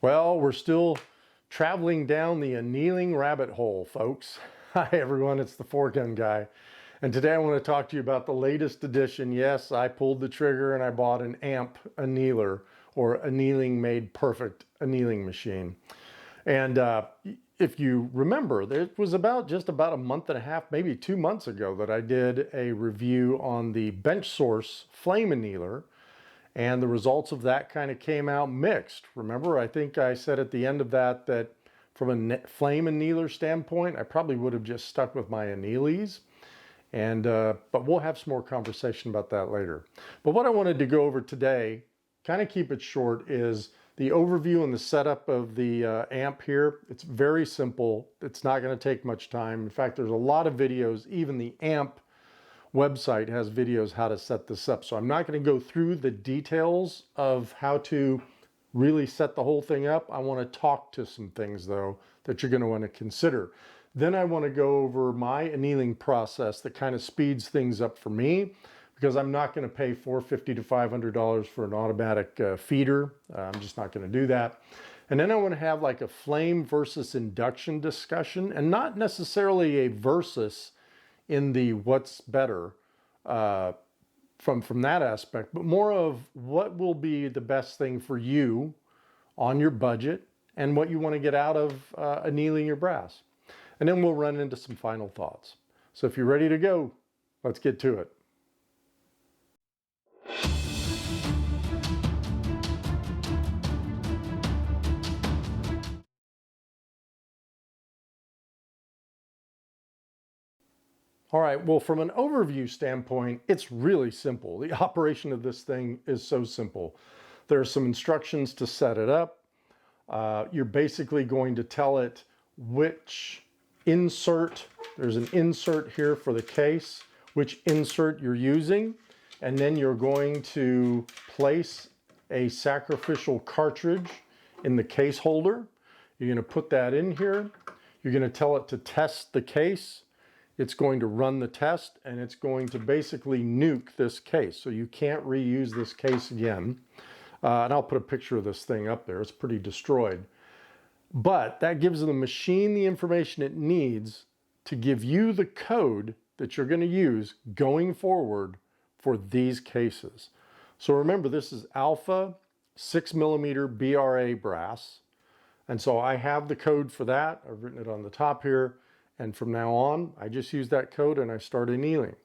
Well, we're still traveling down the annealing rabbit hole, folks. Hi everyone, it's the Four Gun Guy. And today I want to talk to you about the latest edition. Yes, I pulled the trigger and I bought an AMP annealer, or Annealing Made Perfect annealing machine. And if you remember, it was just about a month and a half, maybe 2 months ago, that I did a review on the Bench Source flame annealer. And the results of that kind of came out mixed. Remember, I think I said at the end of that from a flame annealer standpoint, I probably would have just stuck with my annealies. And but we'll have some more conversation about that later. But what I wanted to go over today, kind of keep it short, is the overview and the setup of the AMP here. It's very simple. It's not going to take much time. In fact, there's a lot of videos. Even the AMP website has videos how to set this up. So I'm not going to go through the details of how to really set the whole thing up. I want to talk to some things though that you're going to want to consider. Then I want to go over my annealing process that kind of speeds things up for me, because I'm not going to pay $450 to $500 for an automatic feeder. I'm just not going to do that. And then I want to have like a flame versus induction discussion, and not necessarily a versus in the what's better from that aspect, but more of what will be the best thing for you on your budget and what you want to get out of annealing your brass. And then we'll run into some final thoughts. So if you're ready to go, let's get to it. All right, well, from an overview standpoint, it's really simple. The operation of this thing is so simple. There are some instructions to set it up. You're basically going to tell it which insert, there's an insert here for the case, which insert you're using, and then you're going to place a sacrificial cartridge in the case holder. You're going to put that in here. You're going to tell it to test the case. It's going to run the test, and it's going to basically nuke this case. So you can't reuse this case again. And I'll put a picture of this thing up there. It's pretty destroyed. But that gives the machine the information it needs to give you the code that you're going to use going forward for these cases. So remember, this is alpha 6mm BRA brass. And so I have the code for that. I've written it on the top here. And from now on, I just use that code and I start annealing.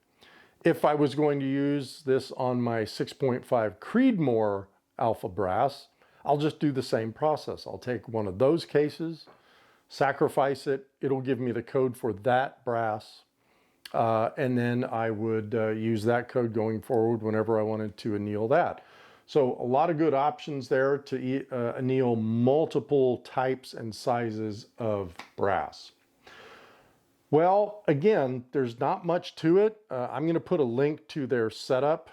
If I was going to use this on my 6.5 Creedmoor alpha brass, I'll just do the same process. I'll take one of those cases, sacrifice it. It'll give me the code for that brass. And then I would use that code going forward whenever I wanted to anneal that. So a lot of good options there to anneal multiple types and sizes of brass. Well, again, there's not much to it. I'm going to put a link to their setup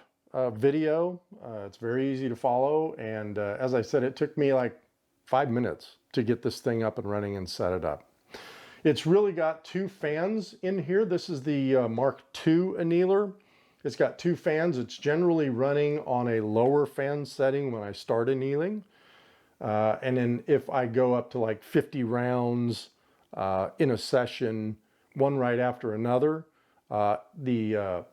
video. It's very easy to follow. And as I said, it took me like 5 minutes to get this thing up and running and set it up. It's really got 2 fans in here. This is the Mark II annealer. It's got 2 fans. It's generally running on a lower fan setting when I start annealing. And then if I go up to like 50 rounds in a session, one right after another, the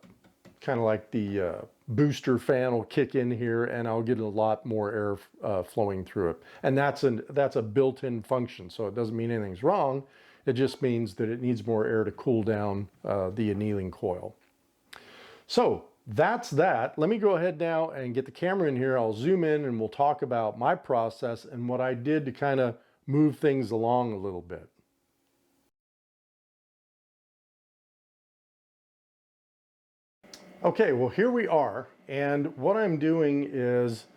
kind of like the booster fan will kick in here, and I'll get a lot more air flowing through it. And that's a built-in function, so it doesn't mean anything's wrong. It just means that it needs more air to cool down the annealing coil. So that's that. Let me go ahead now and get the camera in here. I'll zoom in and we'll talk about my process and what I did to kind of move things along a little bit. Okay, well, here we are, and what I'm doing is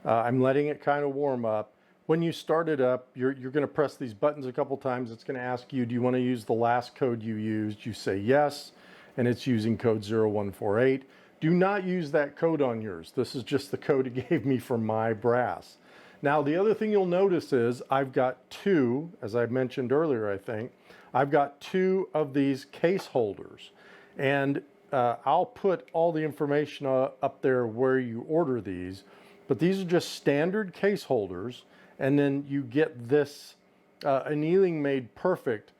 I'm letting it kind of warm up. When you start it up, you're going to press these buttons a couple times. It's going to ask you, do you want to use the last code you used? You say yes, and it's using code 0148. Do not use that code on yours. This is just the code it gave me for my brass. Now, the other thing you'll notice is I've got 2, as I mentioned earlier, I think, I've got 2 of these case holders. And I'll put all the information up there where you order these, but these are just standard case holders, and then you get this Annealing Made Perfect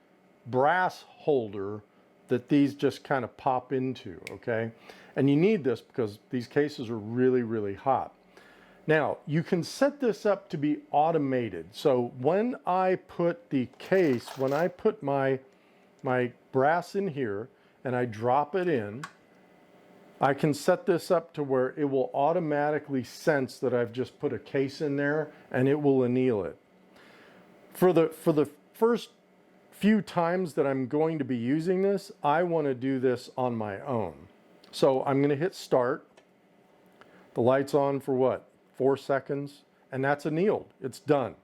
brass holder that these just kind of pop into, okay? And you need this because these cases are really, really hot. Now, you can set this up to be automated. So when I put the case, when I put my brass in here and I drop it in, I can set this up to where it will automatically sense that I've just put a case in there and it will anneal it. For the first few times that I'm going to be using this, I want to do this on my own. So I'm going to hit start. The light's on for what? 4 seconds, and that's annealed. It's done,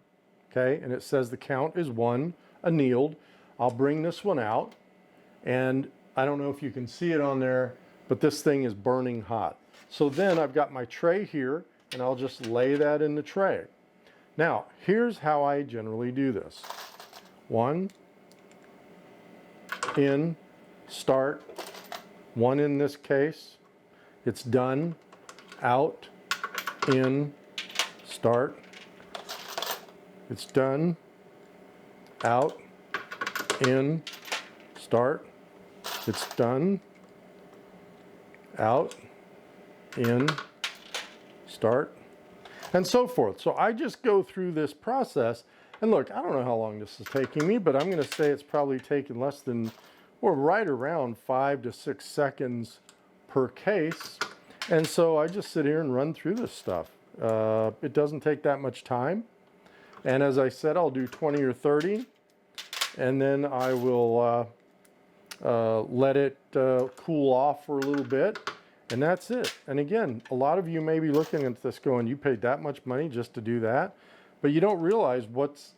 okay? And it says the count is 1, annealed. I'll bring this one out, and I don't know if you can see it on there, but this thing is burning hot. So then I've got my tray here, and I'll just lay that in the tray. Now, here's how I generally do this. 1, in, start, 1 in this case. It's done, out, in, start, it's done, out, in, start, it's done, out, in, start, and so forth. So I just go through this process, and look, I don't know how long this is taking me, but I'm going to say it's probably taken less than, or right around 5 to 6 seconds per case. And so I just sit here and run through this stuff. It doesn't take that much time. And as I said, I'll do 20 or 30, and then I will let it cool off for a little bit, and that's it. And again, a lot of you may be looking at this going, you paid that much money just to do that, but you don't realize what's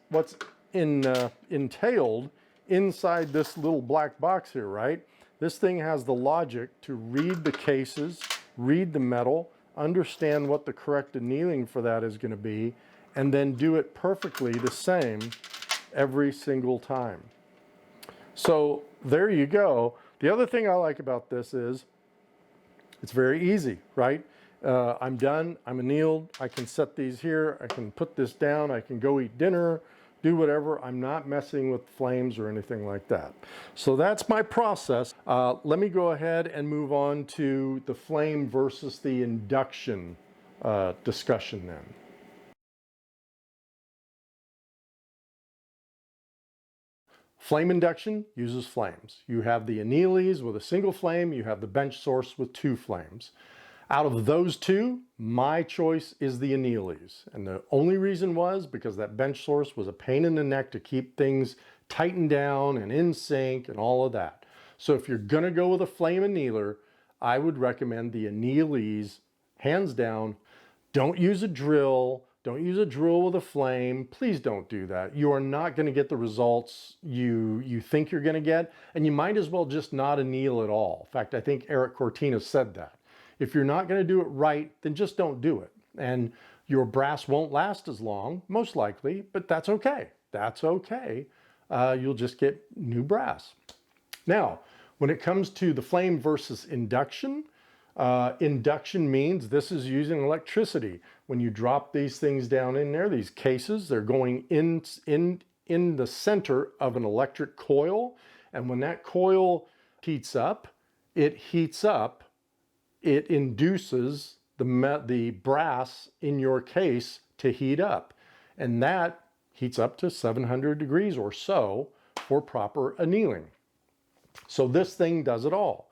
entailed inside this little black box here, right? This thing has the logic to read the cases, read the metal, understand what the correct annealing for that is going to be, and then do it perfectly the same every single time. So there you go. The other thing I like about this is it's very easy, right? I'm done, I'm annealed, I can set these here, I can put this down, I can go eat dinner, do whatever. I'm not messing with flames or anything like that. So that's my process. Let me go ahead and move on to the flame versus the induction discussion then. Flame induction uses flames. You have the annealers with a single flame, you have the bench source with 2 flames. Out of those 2, my choice is the annealers. And the only reason was because that bench source was a pain in the neck to keep things tightened down and in sync and all of that. So if you're gonna go with a flame annealer, I would recommend the annealers, hands down. Don't use a drill. Don't use a drill with a flame. Please don't do that. You are not gonna get the results you think you're gonna get, and you might as well just not anneal at all. In fact, I think Eric Cortina said that. If you're not going to do it right, then just don't do it. And your brass won't last as long, most likely, but that's okay. That's okay. You'll just get new brass. Now, when it comes to the flame versus induction, induction means this is using electricity. When you drop these things down in there, these cases, they're going in the center of an electric coil. And when that coil heats up, it induces the brass in your case to heat up. And that heats up to 700 degrees or so for proper annealing. So this thing does it all.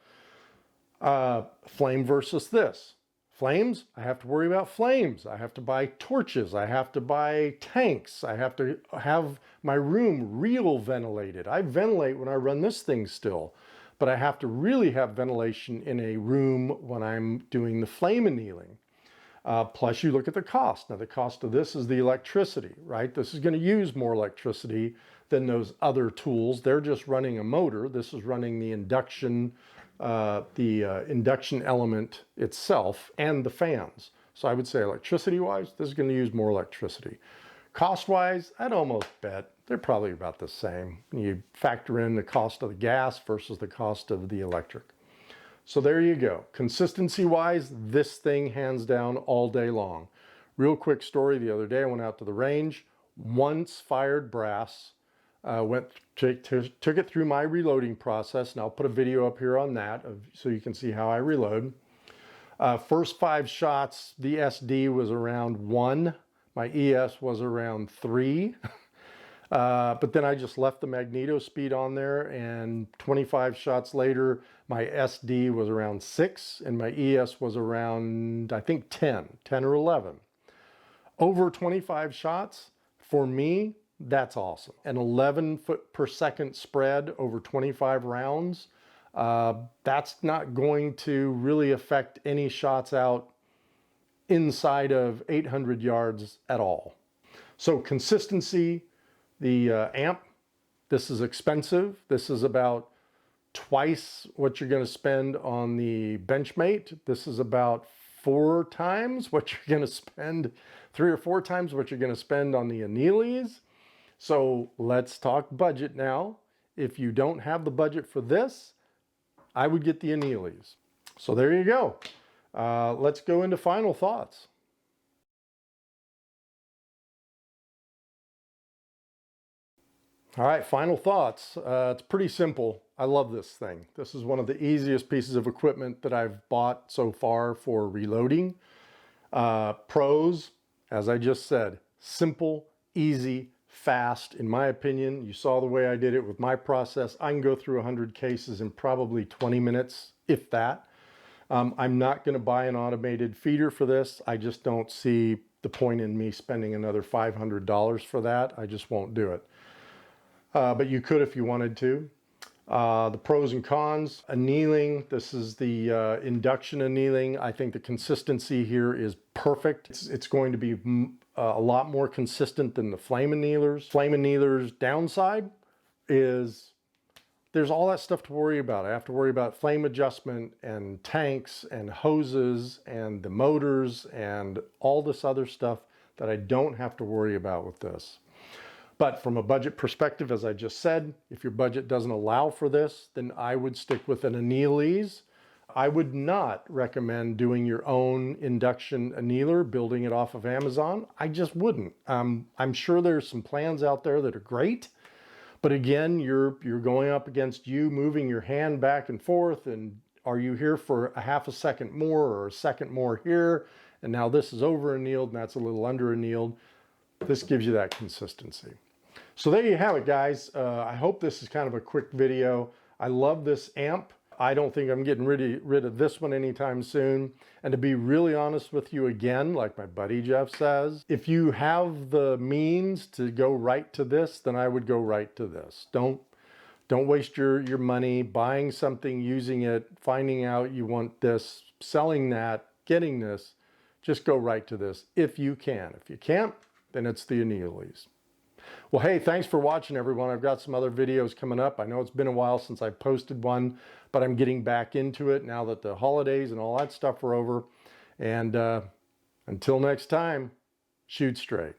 Flame versus this. Flames, I have to worry about flames. I have to buy torches. I have to buy tanks. I have to have my room real ventilated. I ventilate when I run this thing still. But I have to really have ventilation in a room when I'm doing the flame annealing. Plus you look at the cost. Now the cost of this is the electricity, right? This is going to use more electricity than those other tools. They're just running a motor. This is running the induction element itself and the fans. So I would say electricity-wise, this is going to use more electricity. Cost-wise, I'd almost bet they're probably about the same. You factor in the cost of the gas versus the cost of the electric. So there you go. Consistency-wise, this thing hands down all day long. Real quick story, the other day I went out to the range, once fired brass. Took it through my reloading process, and I'll put a video up here on that so you can see how I reload. First 5 shots, the SD was around 1. My ES was around 3. But then I just left the magneto speed on there, and 25 shots later, my SD was around 6, and my ES was around, I think, 10 or 11. Over 25 shots, for me, that's awesome. An 11 foot per second spread over 25 rounds, that's not going to really affect any shots out inside of 800 yards at all. So consistency, the amp, this is expensive. This is about twice what you're going to spend on the Benchmate. This is about 4 times what you're going to spend, 3 or 4 times what you're going to spend on the Annealers. So let's talk budget now. If you don't have the budget for this, I would get the Annealers. So there you go. Let's go into final thoughts. All right, final thoughts. It's pretty simple. I love this thing. This is one of the easiest pieces of equipment that I've bought so far for reloading. Pros, as I just said, simple, easy, fast. In my opinion, you saw the way I did it with my process. I can go through 100 cases in probably 20 minutes, if that. I'm not going to buy an automated feeder for this. I just don't see the point in me spending another $500 for that. I just won't do it. But you could if you wanted to. The pros and cons, annealing, this is the induction annealing. I think the consistency here is perfect. It's going to be a lot more consistent than the flame annealers. Flame annealers' downside is there's all that stuff to worry about. I have to worry about flame adjustment and tanks and hoses and the motors and all this other stuff that I don't have to worry about with this. But from a budget perspective, as I just said, if your budget doesn't allow for this, then I would stick with an Annealers. I would not recommend doing your own induction annealer, building it off of Amazon. I just wouldn't. I'm sure there's some plans out there that are great, but again, you're going up against you moving your hand back and forth, and are you here for a half a second more or a second more here, and now this is over annealed and that's a little under annealed. This gives you that consistency. So there you have it, guys. I hope this is kind of a quick video. I love this amp. I don't think I'm getting rid of this one anytime soon. And to be really honest with you again, like my buddy Jeff says, if you have the means to go right to this, then I would go right to this. Don't waste your money buying something, using it, finding out you want this, selling that, getting this. Just go right to this if you can. If you can't, then it's the Annealers. Well, hey, thanks for watching, everyone. I've got some other videos coming up. I know it's been a while since I posted one, but I'm getting back into it now that the holidays and all that stuff are over. And until next time, shoot straight.